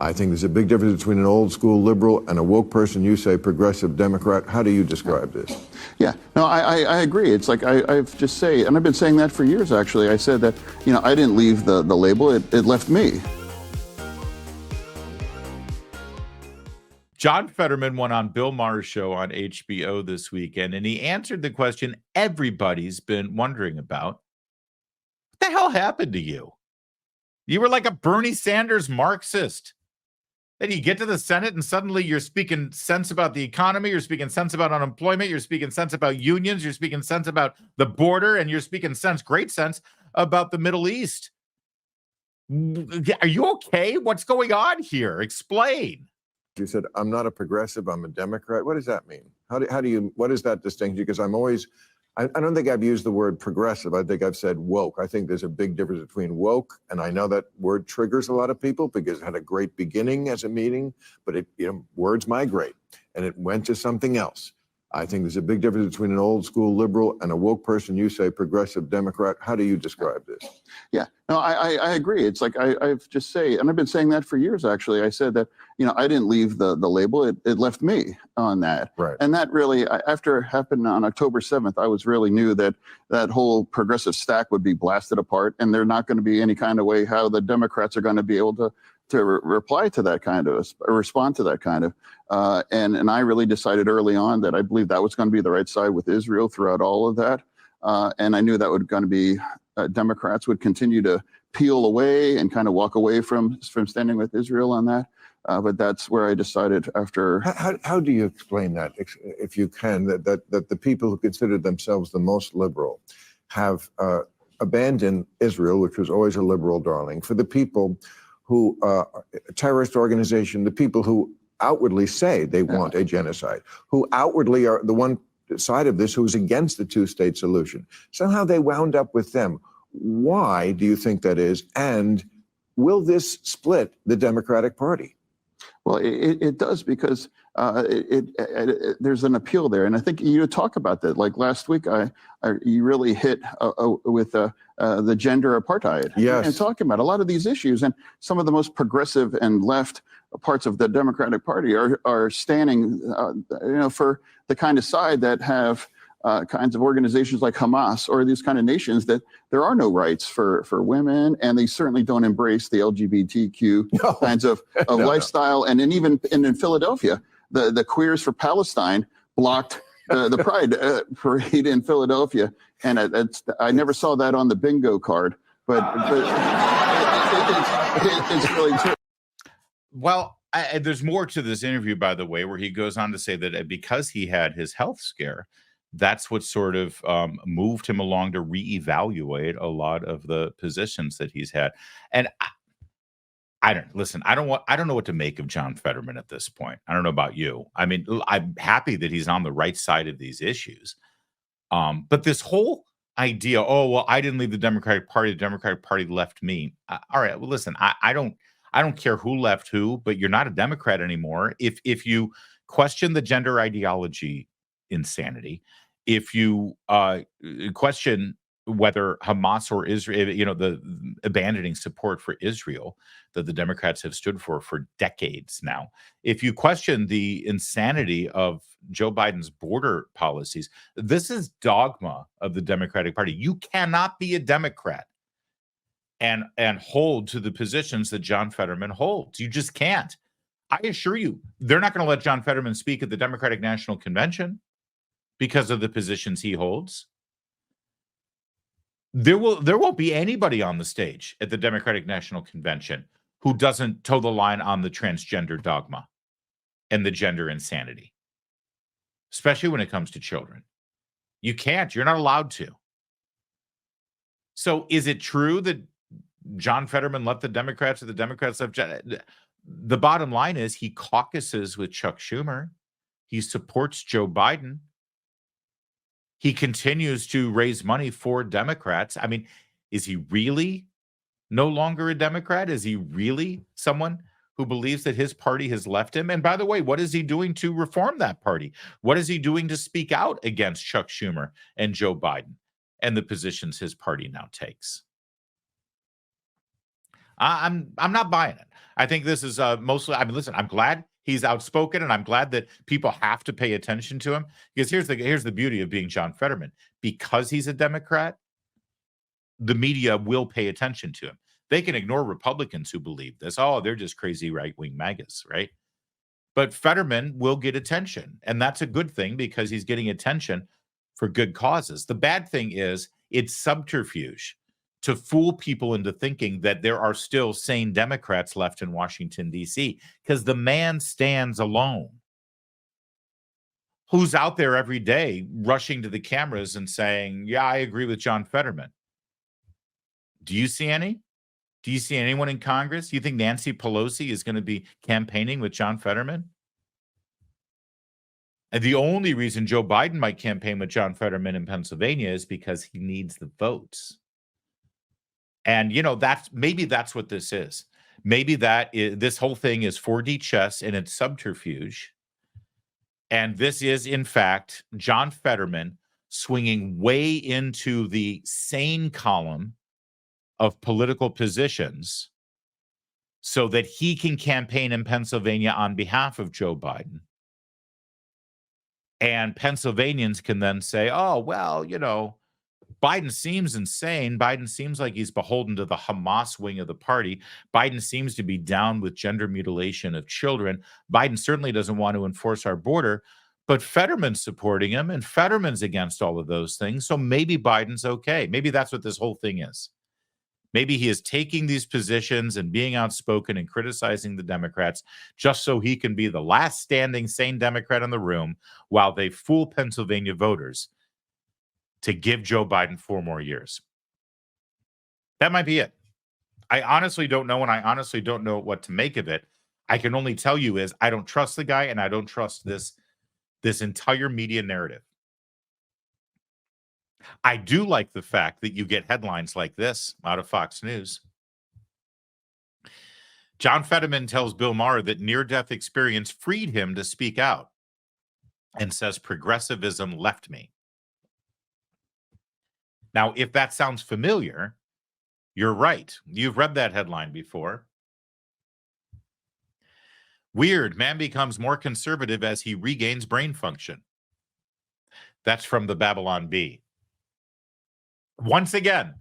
I think there's a big difference between an old school liberal and a woke person. You say progressive Democrat. How do you describe this? Yeah, no, I agree. It's like I've just say, and I've been saying that for years, actually. I said that, I didn't leave the label, it left me. John Fetterman went on Bill Maher's show on HBO this weekend, and he answered the question everybody's been wondering about. What the hell happened to you? You were like a Bernie Sanders Marxist. Then you get to the Senate and suddenly you're speaking sense about the economy, you're speaking sense about unemployment, you're speaking sense about unions, you're speaking sense about the border, and you're speaking great sense about the Middle East. Are you okay? What's going on here? Explain. You said, I'm not a progressive, I'm a Democrat. What does that mean? What is that distinction? Because I don't think I've used the word progressive. I think I've said woke. I think there's a big difference between woke, and I know that word triggers a lot of people because it had a great beginning as a meeting, but words migrate, and it went to something else. I think there's a big difference between an old school liberal and a woke person. You say progressive Democrat. How do you describe this? Yeah, no, I agree. It's like I've just say, and I've been saying that for years, actually. I said that, I didn't leave the label, it left me on that. Right. And that really, after it happened on October 7th, I was really knew that that whole progressive stack would be blasted apart, and there's not going to be any kind of way how the Democrats are going to be able to reply to that kind of, or respond to that kind of. And I really decided early on that I believe that was going to be the right side with Israel throughout all of that. And I knew that would going to be Democrats would continue to peel away and kind of walk away from standing with Israel on that. But that's where I decided after. How do you explain that, if you can, that the people who consider themselves the most liberal have abandoned Israel, which was always a liberal darling, for the people who, terrorist organization, the people who outwardly say they want a genocide, who outwardly are the one side of this who's against the two-state solution. Somehow they wound up with them. Why do you think that is? And will this split the Democratic Party? Well, it does, because there's an appeal there, and I think you talk about that. Like last week, you really hit with the gender apartheid. Yes, and talking about a lot of these issues, and some of the most progressive and left parts of the Democratic Party are standing, for the kind of side that have kinds of organizations like Hamas or these kind of nations that there are no rights for women, and they certainly don't embrace the LGBTQ kinds of lifestyle. And then even in Philadelphia, the Queers for Palestine blocked the Pride parade in Philadelphia, and I never saw that on the bingo card, but it's really true. Well, there's more to this interview, by the way, where he goes on to say that because he had his health scare, that's what sort of moved him along to reevaluate a lot of the positions that he's had. And I don't know what to make of John Fetterman at this point. I don't know about you. I mean, I'm happy that he's on the right side of these issues. But this whole idea, I didn't leave the Democratic Party. The Democratic Party left me. All right. Well, listen, I don't care who left who, but you're not a Democrat anymore. If you question the gender ideology insanity, if you question whether Hamas or Israel, the abandoning support for Israel that the Democrats have stood for decades now, if you question the insanity of Joe Biden's border policies, this is dogma of the Democratic Party. You cannot be a Democrat and hold to the positions that John Fetterman holds. You just can't. I assure you, they're not going to let John Fetterman speak at the Democratic National Convention because of the positions he holds. There won't be anybody on the stage at the Democratic National Convention who doesn't toe the line on the transgender dogma and the gender insanity, especially when it comes to children. You can't. You're not allowed to. So is it true that John Fetterman left the Democrats or the Democrats left? The bottom line is he caucuses with Chuck Schumer. He supports Joe Biden. He continues to raise money for Democrats. I mean, is he really no longer a Democrat? Is he really someone who believes that his party has left him? And by the way, what is he doing to reform that party? What is he doing to speak out against Chuck Schumer and Joe Biden and the positions his party now takes? I'm not buying it. I think this is mostly. I mean, listen, I'm glad he's outspoken, and I'm glad that people have to pay attention to him, because here's the beauty of being John Fetterman. Because he's a Democrat, the media will pay attention to him. They can ignore Republicans who believe this. Oh, they're just crazy right-wing MAGAs, right? But Fetterman will get attention, and that's a good thing because he's getting attention for good causes. The bad thing is it's subterfuge to fool people into thinking that there are still sane Democrats left in Washington, D.C., because the man stands alone. Who's out there every day rushing to the cameras and saying, yeah, I agree with John Fetterman? Do you see any? Do you see anyone in Congress? Do you think Nancy Pelosi is going to be campaigning with John Fetterman? And the only reason Joe Biden might campaign with John Fetterman in Pennsylvania is because he needs the votes. And, maybe that's what this is. Maybe this whole thing is 4D chess and it's subterfuge. And this is, in fact, John Fetterman swinging way into the sane column of political positions so that he can campaign in Pennsylvania on behalf of Joe Biden. And Pennsylvanians can then say, oh, well, Biden seems insane. Biden seems like he's beholden to the Hamas wing of the party. Biden seems to be down with gender mutilation of children. Biden certainly doesn't want to enforce our border, but Fetterman's supporting him, and Fetterman's against all of those things. So maybe Biden's okay. Maybe that's what this whole thing is. Maybe he is taking these positions and being outspoken and criticizing the Democrats just so he can be the last standing sane Democrat in the room while they fool Pennsylvania voters to give Joe Biden 4 more years. That might be it. I honestly don't know, and I honestly don't know what to make of it. I can only tell you is I don't trust the guy, and I don't trust this entire media narrative. I do like the fact that you get headlines like this out of Fox News. John Fetterman tells Bill Maher that near-death experience freed him to speak out and says progressivism left me. Now, if that sounds familiar, you're right. You've read that headline before. Weird, man becomes more conservative as he regains brain function. That's from the Babylon Bee. Once again,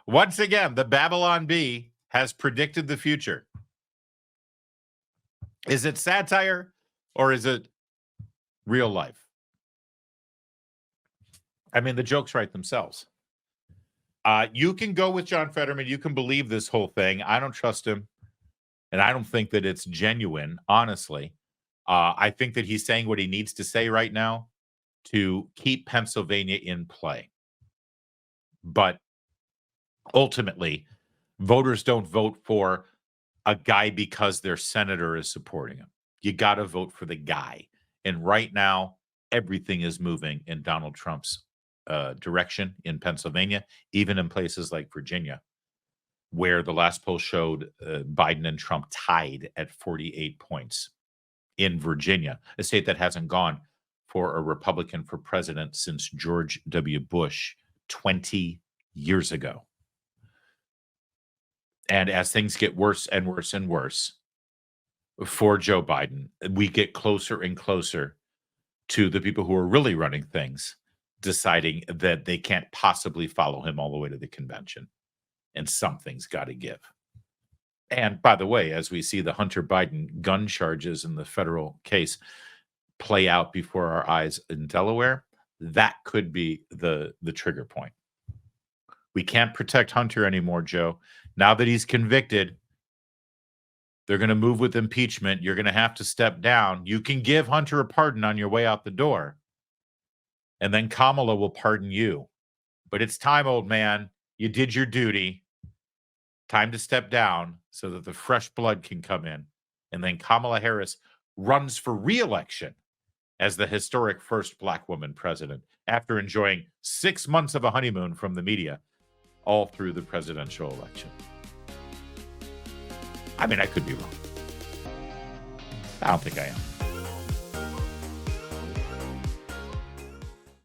the Babylon Bee has predicted the future. Is it satire or is it real life? I mean, the jokes write themselves. You can go with John Fetterman. You can believe this whole thing. I don't trust him. And I don't think that it's genuine, honestly. I think that he's saying what he needs to say right now to keep Pennsylvania in play. But ultimately, voters don't vote for a guy because their senator is supporting him. You got to vote for the guy. And right now, everything is moving in Donald Trump's direction in Pennsylvania, even in places like Virginia, where the last poll showed Biden and Trump tied at 48 points in Virginia, a state that hasn't gone for a Republican for president since George W. Bush 20 years ago. And as things get worse and worse and worse for Joe Biden, we get closer and closer to the people who are really running things deciding that they can't possibly follow him all the way to the convention. And something's got to give. And by the way, as we see the Hunter Biden gun charges in the federal case play out before our eyes in Delaware, that could be the trigger point. We can't protect Hunter anymore, Joe. Now that he's convicted, they're going to move with impeachment. You're going to have to step down. You can give Hunter a pardon on your way out the door, and then Kamala will pardon you. But it's time, old man. You did your duty. Time to step down so that the fresh blood can come in. And then Kamala Harris runs for re-election as the historic first Black woman president after enjoying 6 months of a honeymoon from the media all through the presidential election. I mean, I could be wrong. I don't think I am.